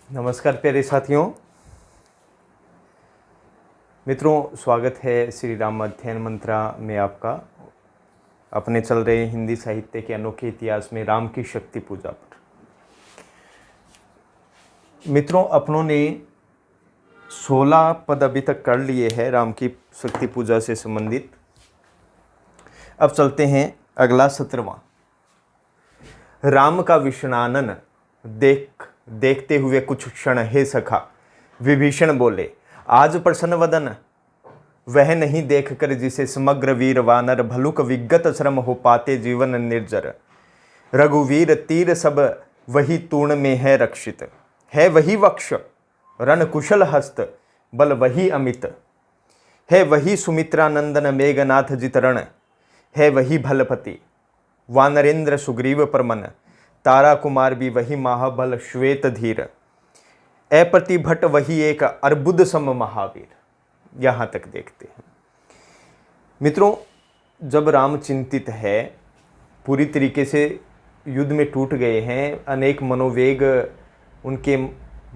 नमस्कार प्यारे साथियों, मित्रों, स्वागत है श्री राम अध्ययन मंत्रा में आपका अपने चल रहे हिंदी साहित्य के अनोखे इतिहास में राम की शक्ति पूजा पर। मित्रों, अपनों ने 16 पद अभी तक कर लिए हैं राम की शक्ति पूजा से संबंधित। अब चलते हैं अगला 17वां। राम का विषानन देखते हुए कुछ क्षण हे सखा, विभीषण बोले, आज प्रसन्न वदन वह नहीं देखकर जिसे समग्र वीर वानर भलुक विगत श्रम हो पाते जीवन निर्जर। रघुवीर तीर सब वही तूर्ण में है रक्षित, है वही वक्ष रण कुशल हस्त बल वही अमित, है वही सुमित्रा नंदन मेघनाथ जितरण, है वही भलपति वानरेंद्र सुग्रीव परमन, तारा कुमार भी वही महाबल श्वेत धीर, अप्रतिभट वही एक अर्बुद सम महावीर। यहाँ तक देखते हैं। मित्रों, जब राम चिंतित है, पूरी तरीके से युद्ध में टूट गए हैं, अनेक मनोवेग उनके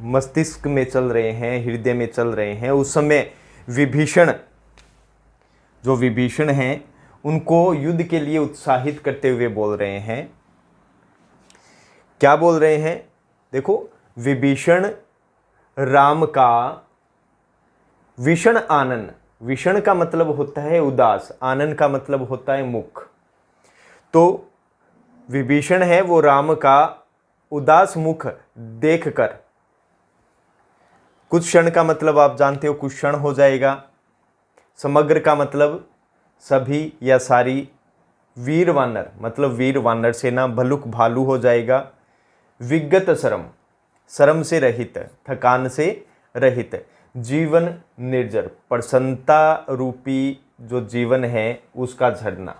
मस्तिष्क में चल रहे हैं, हृदय में चल रहे हैं, उस समय विभीषण हैं उनको युद्ध के लिए उत्साहित करते हुए बोल रहे हैं। क्या बोल रहे हैं? देखो, विभीषण राम का विषण आनन, विषण का मतलब होता है उदास, आनन का मतलब होता है मुख। तो विभीषण है वो राम का उदास मुख देखकर, कुछ क्षण का मतलब आप जानते हो, कुछ क्षण हो जाएगा। समग्र का मतलब सभी या सारी, वीर वानर मतलब वीर वानर सेना, भलुक भालू हो जाएगा। विगत शर्म से रहित, थकान से रहित, जीवन निर्जर, प्रसन्नता रूपी जो जीवन है उसका झरना।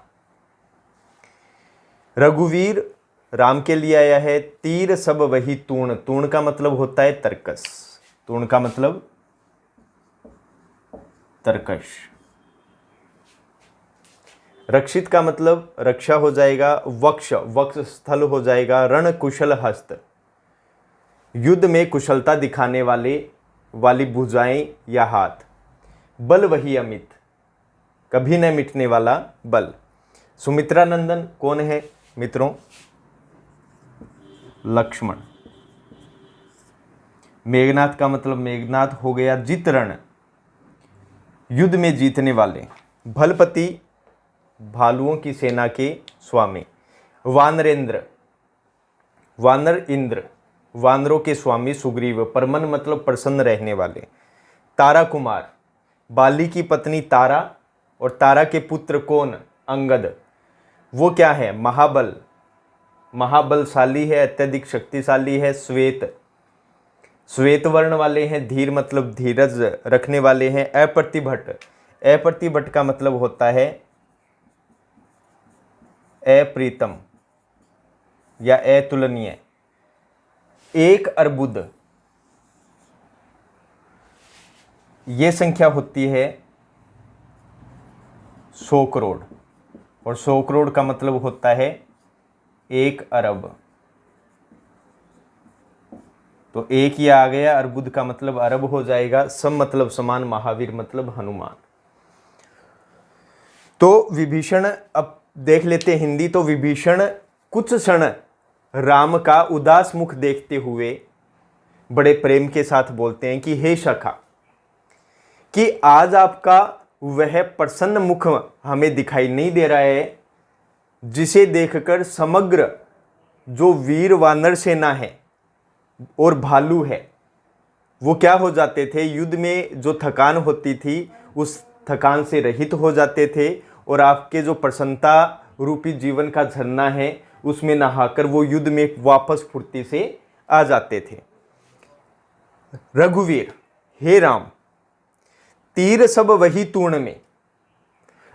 रघुवीर राम के लिए आया है। तीर सब वही तूर्ण, तूर्ण का मतलब होता है तरकस, तूर्ण का मतलब तरकश। रक्षित का मतलब रक्षा हो जाएगा, वक्ष स्थल हो जाएगा, रण कुशल हस्त, युद्ध में कुशलता दिखाने वाली भुजाएं या हाथ, बल वही अमित, कभी न मिटने वाला बल। सुमित्रा नंदन कौन है मित्रों? लक्ष्मण। मेघनाथ का मतलब मेघनाथ हो गया जित रण, युद्ध में जीतने वाले। भलपति भालुओं की सेना के स्वामी। वानर इंद्र, वानरों के स्वामी सुग्रीव। परमन मतलब प्रसन्न रहने वाले। तारा कुमार, बाली की पत्नी तारा, और तारा के पुत्र कौन? अंगद। वो क्या है? महाबलशाली है, अत्यधिक शक्तिशाली है। श्वेत वर्ण वाले हैं। धीर मतलब धीरज रखने वाले हैं। अप्रतिभट का मतलब होता है अप्रीतम या अतुलनीय। एक अर्बुद, ये संख्या होती है 100 करोड़, और 100 करोड़ का मतलब होता है 1 अरब। तो एक ही आ गया, अर्बुद का मतलब अरब हो जाएगा। सम मतलब समान, महावीर मतलब हनुमान। तो विभीषण, अब देख लेते हैं हिंदी। तो विभीषण कुछ क्षण राम का उदास मुख देखते हुए बड़े प्रेम के साथ बोलते हैं कि हे सखा, कि आज आपका वह प्रसन्न मुख हमें दिखाई नहीं दे रहा है जिसे देखकर समग्र जो वीर वानर सेना है और भालू है वो क्या हो जाते थे? युद्ध में जो थकान होती थी उस थकान से रहित हो जाते थे, और आपके जो प्रसन्नता रूपी जीवन का झरना है उसमें नहाकर वो युद्ध में वापस फुर्ती से आ जाते थे। रघुवीर, हे राम, तीर सब वही तूर्ण में,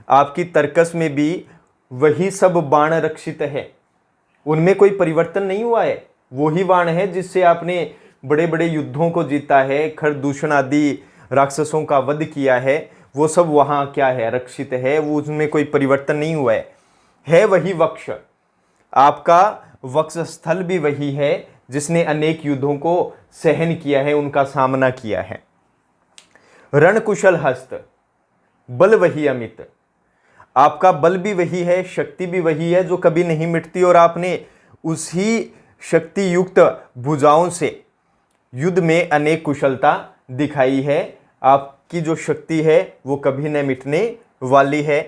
आपकी तरकस में भी वही सब बाण रक्षित है, उनमें कोई परिवर्तन नहीं हुआ है। वही बाण है जिससे आपने बड़े बड़े युद्धों को जीता है, खरदूषण आदि राक्षसों का वध किया है, वो सब वहां क्या है? रक्षित है, वो उसमें कोई परिवर्तन नहीं हुआ है। वही वक्ष, आपका वक्ष स्थल भी वही है जिसने अनेक युद्धों को सहन किया है, उनका सामना किया है। रण कुशल हस्त, बल वही अमित। आपका बल भी वही है, शक्ति भी वही है जो कभी नहीं मिटती, और आपने उसी शक्ति युक्त भुजाओं से युद्ध में अनेक कुशलता दिखाई है। आपकी जो शक्ति है वो कभी न मिटने वाली है।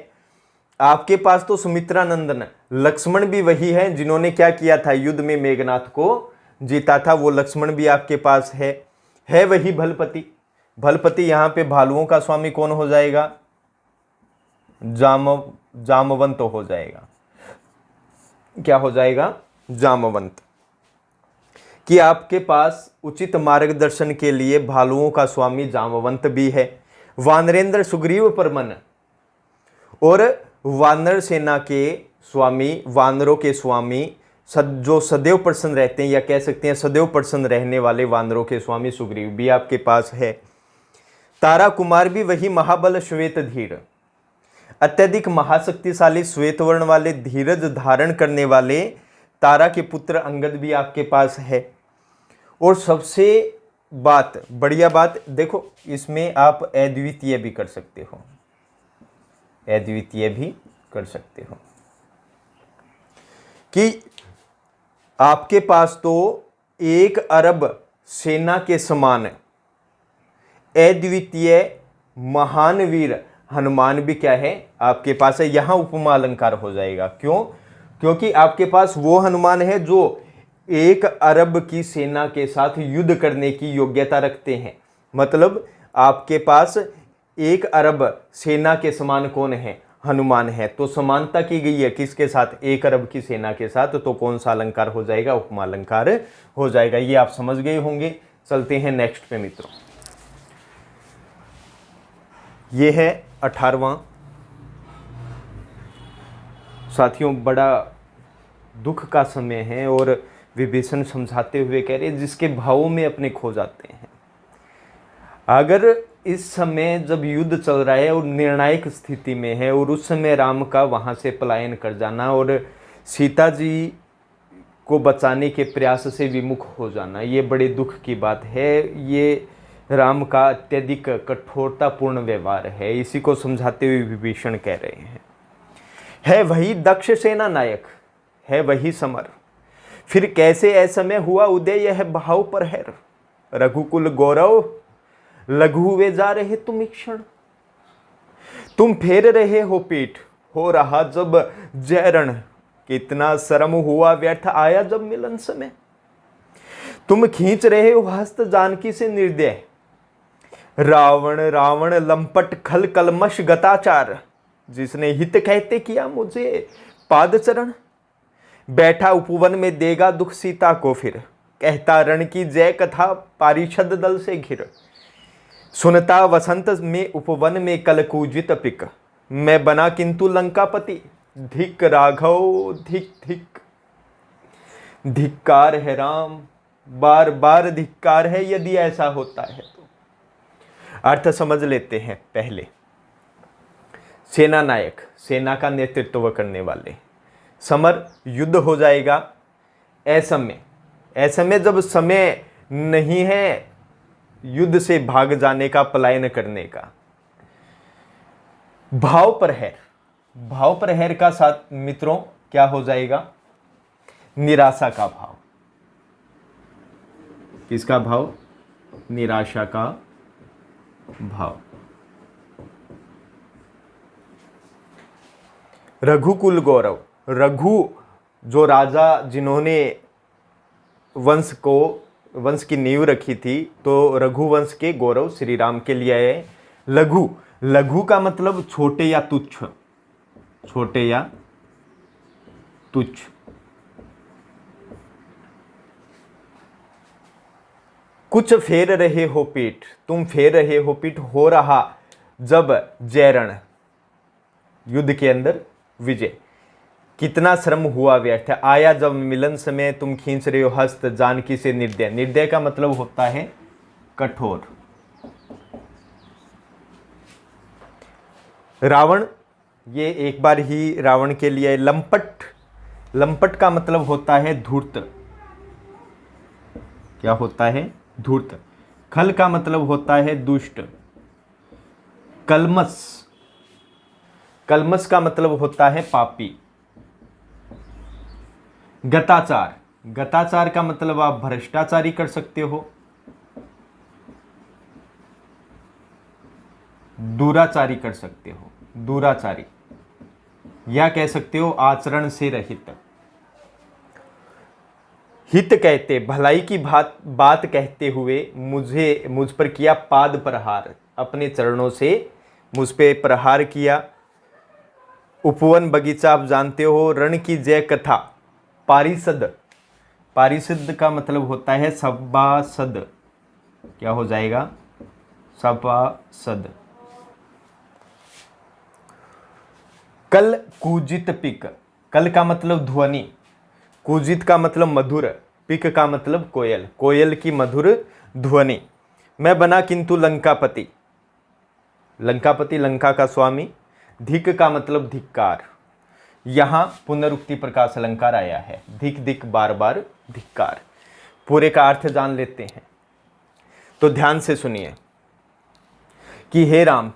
आपके पास तो सुमित्रा नंदन लक्ष्मण भी वही है जिन्होंने क्या किया था, युद्ध में मेघनाथ को जीता था, वो लक्ष्मण भी आपके पास है वही भलपति। भलपति यहाँ पे भालुओं का स्वामी कौन हो जाएगा? जामवंत हो जाएगा। क्या हो जाएगा? जामवंत। कि आपके पास उचित मार्गदर्शन के लिए भालुओं का स्वामी जामवंत भी है। वानरेंद्र सुग्रीव परमन, और वानर सेना के स्वामी, वानरों के स्वामी, जो सदैव प्रसन्न रहते हैं, या कह सकते हैं सदैव प्रसन्न रहने वाले वानरों के स्वामी सुग्रीव भी आपके पास है। तारा कुमार भी वही महाबल श्वेत धीर, अत्यधिक महाशक्तिशाली श्वेत वर्ण वाले, धीरज धारण करने वाले तारा के पुत्र अंगद भी आपके पास है। और सबसे बढ़िया बात देखो, इसमें आप अद्वितीय भी कर सकते हो, अद्वितीय भी कर सकते हो कि आपके पास तो 1 अरब सेना के समान अद्वितीय महान वीर हनुमान भी क्या है आपके पास है। यहां उपमा अलंकार हो जाएगा। क्यों? क्योंकि आपके पास वो हनुमान है जो 1 अरब की सेना के साथ युद्ध करने की योग्यता रखते हैं। मतलब आपके पास 1 अरब सेना के समान कौन है? हनुमान है। तो समानता की गई है किसके साथ? 1 अरब की सेना के साथ। तो कौन सा अलंकार हो जाएगा? उपमा अलंकार हो जाएगा। ये आप समझ गए होंगे। चलते हैं नेक्स्ट पे मित्रों। ये है 18वां। साथियों, बड़ा दुख का समय है, और विभीषण समझाते हुए कह रहे जिसके भावों में अपने खो जाते हैं। अगर इस समय जब युद्ध चल रहा है और निर्णायक स्थिति में है, और उस समय राम का वहां से पलायन कर जाना और सीता जी को बचाने के प्रयास से विमुख हो जाना, ये बड़े दुख की बात है। ये राम का अत्यधिक कठोरतापूर्ण व्यवहार है। इसी को समझाते हुए विभीषण कह रहे हैं, है वही दक्ष सेना नायक, है वही समर, फिर कैसे असमय हुआ उदय, यह भाव पर है। रघुकुल गौरव लघु हुए जा रहे तुम क्षण, तुम फेर रहे हो पीठ, हो रहा जब जयरण, कितना शर्म हुआ व्यर्थ आया जब मिलन समय। तुम खींच रहे हो हस्त जानकी से निर्दय, रावण रावण लंपट खल कलमश गताचार, जिसने हित कहते किया मुझे पाद चरण। बैठा उपवन में देगा दुख सीता को फिर, कहता रण की जय कथा पारिषद दल से घिर। सुनता वसंत में उपवन में कल कूजित पिक, मैं बना किंतु लंकापति, धिक राघव धिक धिक। धिक्कार है राम, बार बार धिक्कार है यदि ऐसा होता है तो। अर्थ समझ लेते हैं पहले। सेना नायक, सेना का नेतृत्व करने वाले। समर, युद्ध हो जाएगा। असमय, असमय जब समय नहीं है युद्ध से भाग जाने का, पलायन करने का। भाव पर है, भाव पर हैर का साथ मित्रों क्या हो जाएगा? निराशा का भाव। किसका भाव? निराशा का भाव। रघुकुल गौरव, रघु जो राजा जिन्होंने वंश की नींव रखी थी, तो रघुवंश के गौरव श्री राम के लिए आए। लघु, लघु का मतलब छोटे या तुच्छ, छोटे या तुच्छ। कुछ फेर रहे हो पीठ, तुम फेर रहे हो पीठ, हो रहा जब जयरण, युद्ध के अंदर विजय, कितना श्रम हुआ व्यर्थ, आया जब मिलन समय, तुम खींच रहे हो हस्त जानकी से निर्दय। निर्दय का मतलब होता है कठोर। रावण, ये एक बार ही रावण के लिए। लंपट, लंपट का मतलब होता है धूर्त। क्या होता है? धूर्त। खल का मतलब होता है दुष्ट। कलमस, कलमस का मतलब होता है पापी। गताचार, गताचार का मतलब आप भ्रष्टाचारी कर सकते हो। दुराचारी कर सकते हो, दुराचारी, या कह सकते हो आचरण से रहित। हित कहते, भलाई की बात कहते हुए मुझ पर किया पाद प्रहार, अपने चरणों से मुझ पे प्रहार किया। उपवन बगीचा आप जानते हो। रण की जय कथा। पारिषद, पारिषद का मतलब होता है सभासद। क्या हो जाएगा? सभासद। कल कूजित पिक, कल का मतलब ध्वनि, कूजित का मतलब मधुर, पिक का मतलब कोयल, कोयल की मधुर ध्वनि। मैं बना किंतु लंकापति, लंकापति लंका का स्वामी। धिक का मतलब धिक्कार। यहां पुनरुक्ति प्रकाश अलंकार आया है। धिक धिक बार बार धिक्कार। पूरे का अर्थ जान लेते हैं तो ध्यान से सुनिए कि हे राम,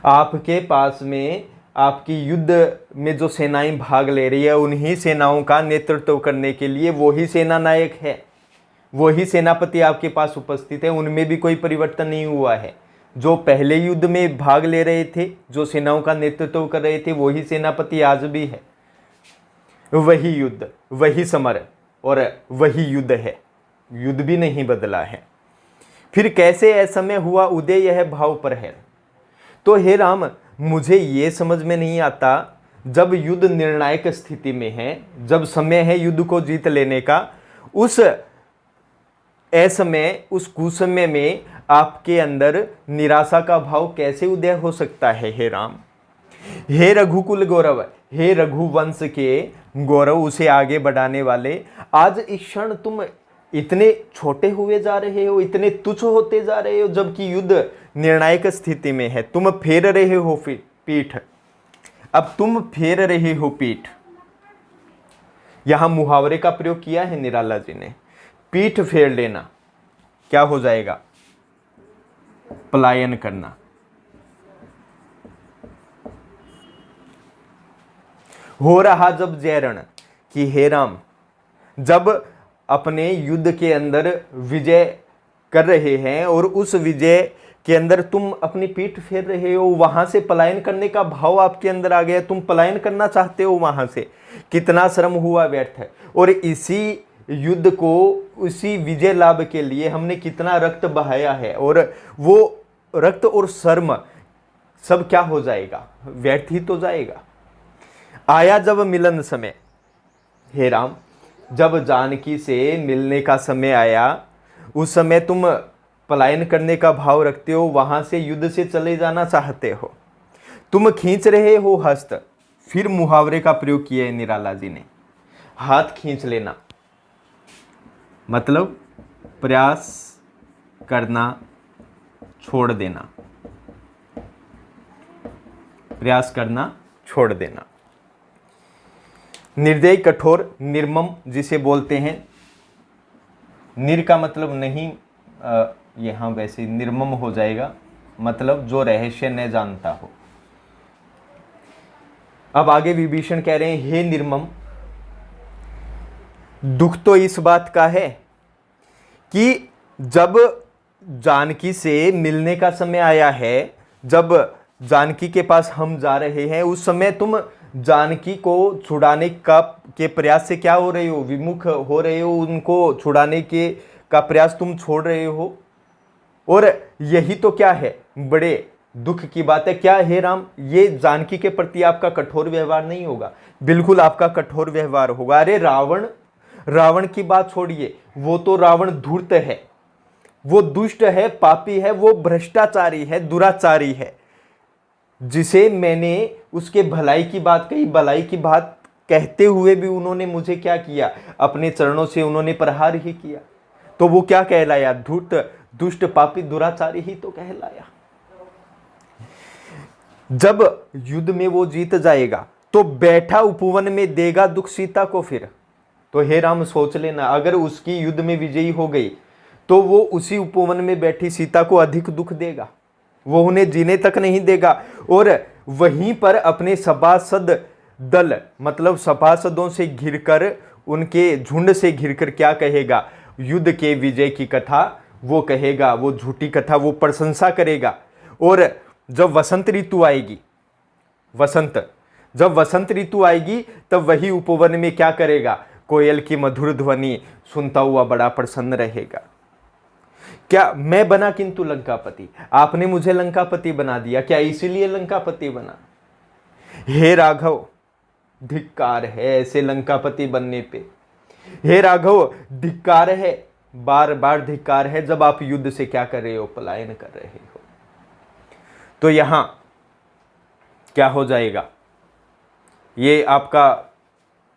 आपके पास में आपकी युद्ध में जो सेनाएं भाग ले रही है, उन्हीं सेनाओं का नेतृत्व करने के लिए वही सेना नायक है, वही सेनापति आपके पास उपस्थित है। उनमें भी कोई परिवर्तन नहीं हुआ है। जो पहले युद्ध में भाग ले रहे थे, जो सेनाओं का नेतृत्व कर रहे थे, वही सेनापति आज भी है। वही युद्ध, वही समर और वही युद्ध है। युद्ध भी नहीं बदला है। फिर कैसे असमय हुआ उदय, यह भाव पर है। तो हे राम, मुझे ये समझ में नहीं आता, जब युद्ध निर्णायक स्थिति में है, जब समय है युद्ध को जीत लेने का, उस असमय, उस कुसमय में आपके अंदर निराशा का भाव कैसे उदय हो सकता है? हे राम, हे रघुकुल गौरव, हे रघुवंश के गौरव, उसे आगे बढ़ाने वाले, आज इस क्षण तुम इतने छोटे हुए जा रहे हो, इतने तुच्छ होते जा रहे हो, जबकि युद्ध निर्णायक स्थिति में है। तुम फेर रहे हो पीठ, अब तुम फेर रहे हो पीठ। यहां मुहावरे का प्रयोग किया है निराला जी ने। पीठ फेर लेना क्या हो जाएगा? पलायन करना। हो रहा जब जयरण, कि हे राम, जब अपने युद्ध के अंदर विजय कर रहे हैं और उस विजय के अंदर तुम अपनी पीठ फेर रहे हो, वहां से पलायन करने का भाव आपके अंदर आ गया, तुम पलायन करना चाहते हो वहां से। कितना श्रम हुआ व्यर्थ है। और इसी युद्ध को, उसी विजय लाभ के लिए हमने कितना रक्त बहाया है, और वो रक्त और श्रम सब क्या हो जाएगा? व्यर्थ ही तो जाएगा। आया जब मिलन समय, हे राम, जब जानकी से मिलने का समय आया, उस समय तुम पलायन करने का भाव रखते हो, वहां से युद्ध से चले जाना चाहते हो। तुम खींच रहे हो हस्त। फिर मुहावरे का प्रयोग किया है निराला जी ने। हाथ खींच लेना मतलब प्रयास करना छोड़ देना, प्रयास करना छोड़ देना। निर्दयी, कठोर, निर्मम जिसे बोलते हैं। निर का मतलब नहीं, यहाँ वैसे निर्मम हो जाएगा, मतलब जो रहस्य न जानता हो। अब आगे विभीषण कह रहे हैं, हे निर्मम, दुख तो इस बात का है कि जब जानकी से मिलने का समय आया है, जब जानकी के पास हम जा रहे हैं, उस समय तुम जानकी को छुड़ाने के प्रयास से क्या हो रहे हो? विमुख हो रहे हो। उनको छुड़ाने का प्रयास तुम छोड़ रहे हो। और यही तो क्या है, बड़े दुख की बात है। क्या हे राम, ये जानकी के प्रति आपका कठोर व्यवहार नहीं होगा? बिल्कुल आपका कठोर व्यवहार होगा। अरे रावण की बात छोड़िए, वो तो रावण धूर्त है, वो दुष्ट है, पापी है, वो भ्रष्टाचारी है, दुराचारी है, जिसे मैंने उसके भलाई की बात कही, भलाई की बात कहते हुए भी उन्होंने मुझे क्या किया? अपने चरणों से उन्होंने प्रहार ही किया। तो वो क्या कहलाया? धूर्त, दुष्ट, पापी, दुराचारी ही तो कहलाया। जब युद्ध में वो जीत जाएगा तो बैठा उपवन में देगा दुख सीता को। फिर तो हे राम सोच लेना, अगर उसकी युद्ध में विजयी हो गई तो वो उसी उपवन में बैठी सीता को अधिक दुख देगा, वो उन्हें जीने तक नहीं देगा। और वहीं पर अपने सभासद दल मतलब सभासदों से घिरकर, उनके झुंड से घिरकर क्या कहेगा, युद्ध के विजय की कथा वो कहेगा, वो झूठी कथा, वो प्रशंसा करेगा। और जब वसंत ऋतु आएगी, जब वसंत ऋतु आएगी तब वही उपवन में क्या करेगा, कोयल की मधुर ध्वनि सुनता हुआ बड़ा प्रसन्न रहेगा। क्या मैं बना किंतु लंकापति, आपने मुझे लंकापति बना दिया, क्या इसीलिए लंकापति बना? हे राघव, धिक्कार है ऐसे लंकापति बनने पे। हे राघव, धिक्कार है, बार बार धिक्कार है, जब आप युद्ध से क्या कर रहे हो, पलायन कर रहे हो। तो यहां क्या हो जाएगा, ये आपका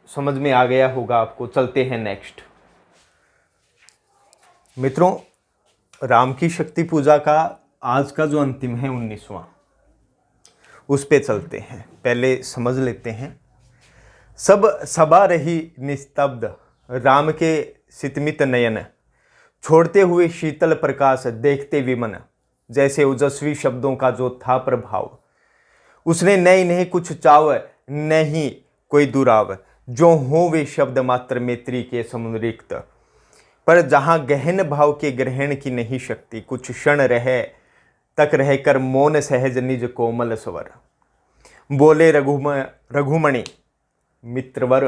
समझ में आ गया होगा आपको। चलते हैं नेक्स्ट। मित्रों, राम की शक्ति पूजा का आज का जो अंतिम है 19वां, उस पे चलते हैं। पहले समझ लेते हैं। सब सभा रही निस्तब्ध, राम के सितमित नयन, छोड़ते हुए शीतल प्रकाश देखते विमन, जैसे ओजस्वी शब्दों का जो था प्रभाव। उसने नहीं कुछ चाव, नहीं कोई दुराव, जो हो वे शब्द मात्र मैत्री के समुद्रिक्त। पर जहाँ गहन भाव के ग्रहण की नहीं शक्ति, कुछ क्षण रहे तक रहकर मौन सहज निज कोमल स्वर। बोले रघुमणि मित्रवर,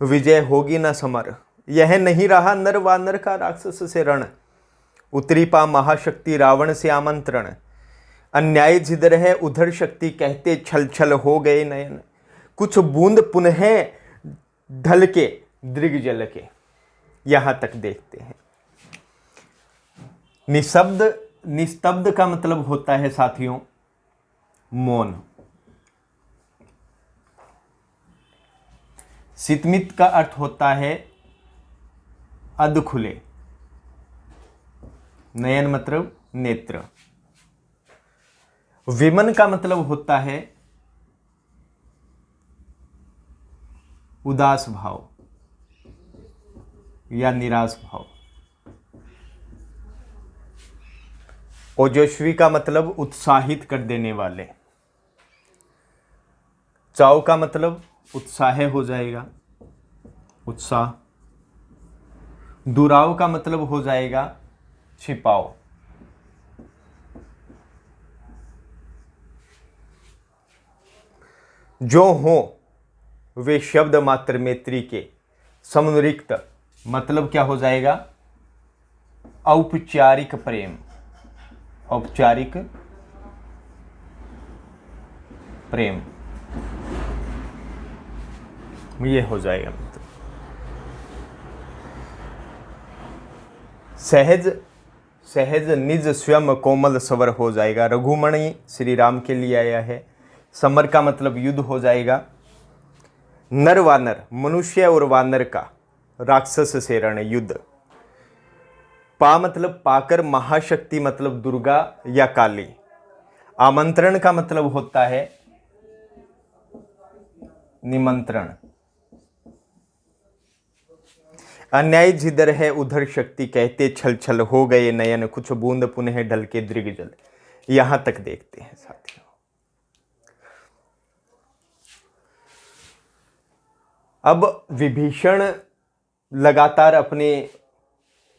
विजय होगी न समर, यह नहीं रहा नर वानर का राक्षस से रण। उतरी पा महाशक्ति रावण से आमंत्रण, अन्याय जिधर है उधर शक्ति, कहते छल छल हो गए नयन। कुछ बूंद पुनः ढल के दृग जल के। यहां तक देखते हैं। निस्तब्ध का मतलब होता है साथियों मौन। सितमित का अर्थ होता है अध खुले, नयन मतलब नेत्र। विमन का मतलब होता है उदास भाव या निराश भाव। ओजस्वी का मतलब उत्साहित कर देने वाले। चाव का मतलब उत्साह हो जाएगा, उत्साह। दुराव का मतलब हो जाएगा छिपाओ। जो हो वे शब्द मात्र मैत्री के समुद्रिक्त, मतलब क्या हो जाएगा, औपचारिक प्रेम, औपचारिक प्रेम, ये हो जाएगा। सहज निज स्वयं कोमल स्वर हो जाएगा। रघुमणि श्री राम के लिए आया है। समर का मतलब युद्ध हो जाएगा। नर वानर, मनुष्य और वानर का, राक्षस से रण युद्ध। पा मतलब पाकर, महाशक्ति मतलब दुर्गा या काली। आमंत्रण का मतलब होता है निमंत्रण। अन्याय जिधर है उधर शक्ति, कहते छल छल हो गए नयन, कुछ बूंद पुनः ढल के दृग जल। यहां तक देखते हैं साथियों। अब विभीषण लगातार अपने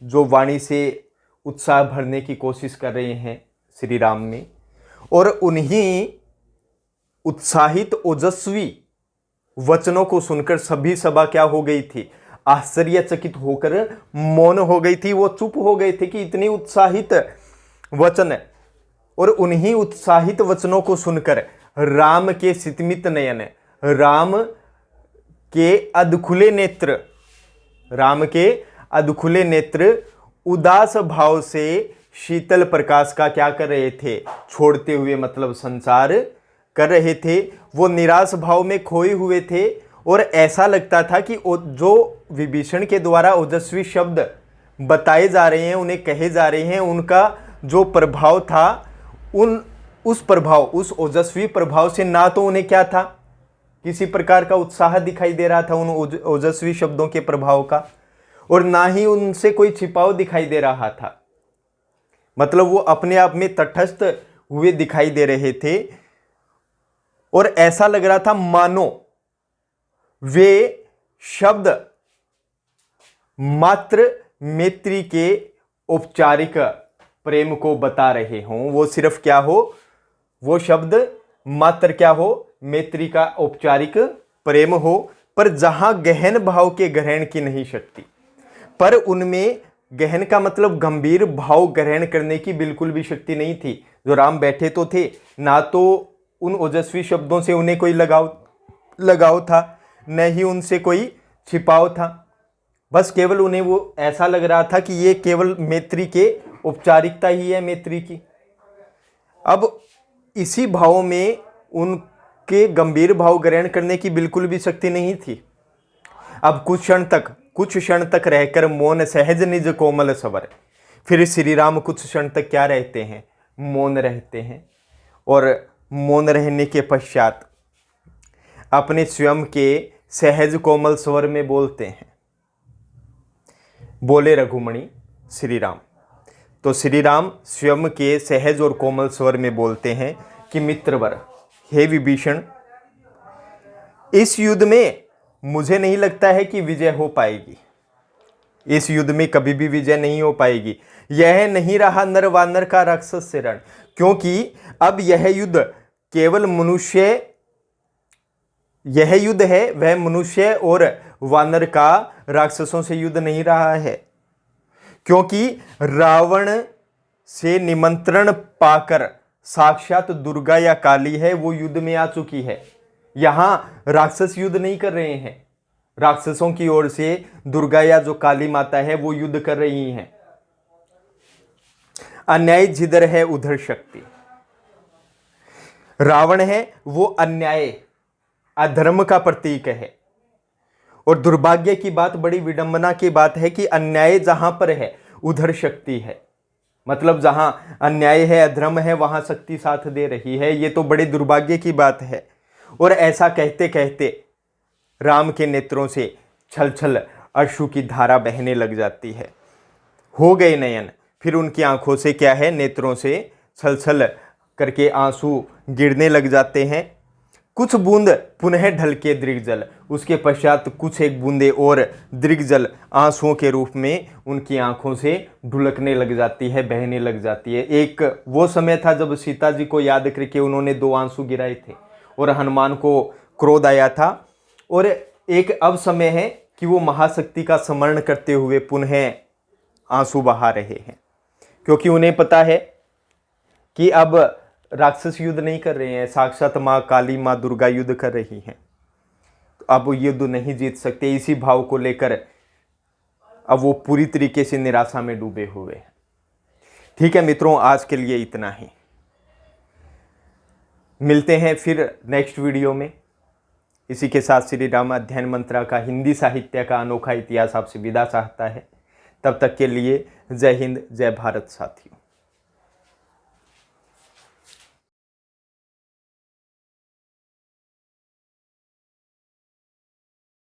जो वाणी से उत्साह भरने की कोशिश कर रहे हैं श्री राम में, और उन्हीं उत्साहित ओजस्वी वचनों को सुनकर सभी सभा क्या हो गई थी, आश्चर्यचकित होकर मौन हो गई थी। वो चुप हो गए थे कि इतनी उत्साहित वचन, और उन्हीं उत्साहित वचनों को सुनकर राम के सितमित नयन, राम के अधखुले नेत्र, राम के अधखुले नेत्र उदास भाव से शीतल प्रकाश का क्या कर रहे थे, छोड़ते हुए मतलब संचार कर रहे थे। वो निराश भाव में खोए हुए थे, और ऐसा लगता था कि जो विभीषण के द्वारा ओजस्वी शब्द बताए जा रहे हैं, उन्हें कहे जा रहे हैं, उनका जो प्रभाव था, उस ओजस्वी प्रभाव से ना तो उन्हें क्या था, किसी प्रकार का उत्साह दिखाई दे रहा था उन ओजस्वी शब्दों के प्रभाव का, और ना ही उनसे कोई छिपाव दिखाई दे रहा था। मतलब वो अपने आप में तटस्थ हुए दिखाई दे रहे थे, और ऐसा लग रहा था मानो वे शब्द मात्र मैत्री के औपचारिक प्रेम को बता रहे हों। वो सिर्फ क्या हो, वो शब्द मात्र क्या हो, मैत्री का औपचारिक प्रेम हो, पर जहां गहन भाव के ग्रहण की नहीं शक्ति, पर उनमें गहन का मतलब गंभीर भाव ग्रहण करने की बिल्कुल भी शक्ति नहीं थी। जो राम बैठे तो थे, ना तो उन ओजस्वी शब्दों से उन्हें कोई लगाव था, न ही उनसे कोई छिपाव था। बस केवल उन्हें वो ऐसा लग रहा था कि ये केवल मैत्री के औपचारिकता ही है मैत्री की। अब इसी भाव में उनके गंभीर भाव ग्रहण करने की बिल्कुल भी शक्ति नहीं थी। अब कुछ क्षण तक रहकर मौन सहज निज कोमल सवर। फिर श्री राम कुछ क्षण तक क्या रहते हैं, मौन रहते हैं, और मौन रहने के पश्चात अपने स्वयं के सहज कोमल स्वर में बोलते हैं। बोले रघुमणि श्री राम। तो श्री राम स्वयं के सहज और कोमल स्वर में बोलते हैं कि मित्रवर, हे विभीषण, इस युद्ध में मुझे नहीं लगता है कि विजय हो पाएगी। इस युद्ध में कभी भी विजय नहीं हो पाएगी। यह नहीं रहा नर वानर का राक्षस से रण, क्योंकि अब यह युद्ध केवल मनुष्य, यह युद्ध है वह मनुष्य और वानर का राक्षसों से युद्ध नहीं रहा है। क्योंकि रावण से निमंत्रण पाकर साक्षात दुर्गा या काली है, वो युद्ध में आ चुकी है। यहां राक्षस युद्ध नहीं कर रहे हैं, राक्षसों की ओर से दुर्गा या जो काली माता है वो युद्ध कर रही हैं। अन्याय जिधर है उधर शक्ति। रावण है वो अन्याय, अधर्म का प्रतीक है, और दुर्भाग्य की बात, बड़ी विडंबना की बात है कि अन्याय जहां पर है उधर शक्ति है। मतलब जहां अन्याय है, अधर्म है, वहां शक्ति साथ दे रही है। ये तो बड़े दुर्भाग्य की बात है। और ऐसा कहते कहते राम के नेत्रों से छल छल अश्रु की धारा बहने लग जाती है। हो गए नयन, फिर उनकी आंखों से क्या है, नेत्रों से छल छल करके आंसू गिरने लग जाते हैं। कुछ बूंद पुनः ढलके दृग्जल, उसके पश्चात कुछ एक बूंदे और दृग्जल आंसुओं के रूप में उनकी आंखों से ढुलकने लग जाती है, बहने लग जाती है। एक वो समय था जब सीता जी को याद करके उन्होंने 2 आंसू गिराए थे और हनुमान को क्रोध आया था, और एक अब समय है कि वो महाशक्ति का स्मरण करते हुए पुनः आंसू बहा रहे हैं, क्योंकि उन्हें पता है कि अब राक्षस युद्ध नहीं कर रहे हैं, साक्षात माँ काली, माँ दुर्गा युद्ध कर रही हैं। तो अब वो युद्ध नहीं जीत सकते। इसी भाव को लेकर अब वो पूरी तरीके से निराशा में डूबे हुए हैं। ठीक है मित्रों, आज के लिए इतना ही। मिलते हैं फिर नेक्स्ट वीडियो में। इसी के साथ श्री राम अध्ययन मंत्रा का हिंदी साहित्य का अनोखा इतिहास आपसे विदा चाहता है। तब तक के लिए जय हिंद, जय भारत साथियों।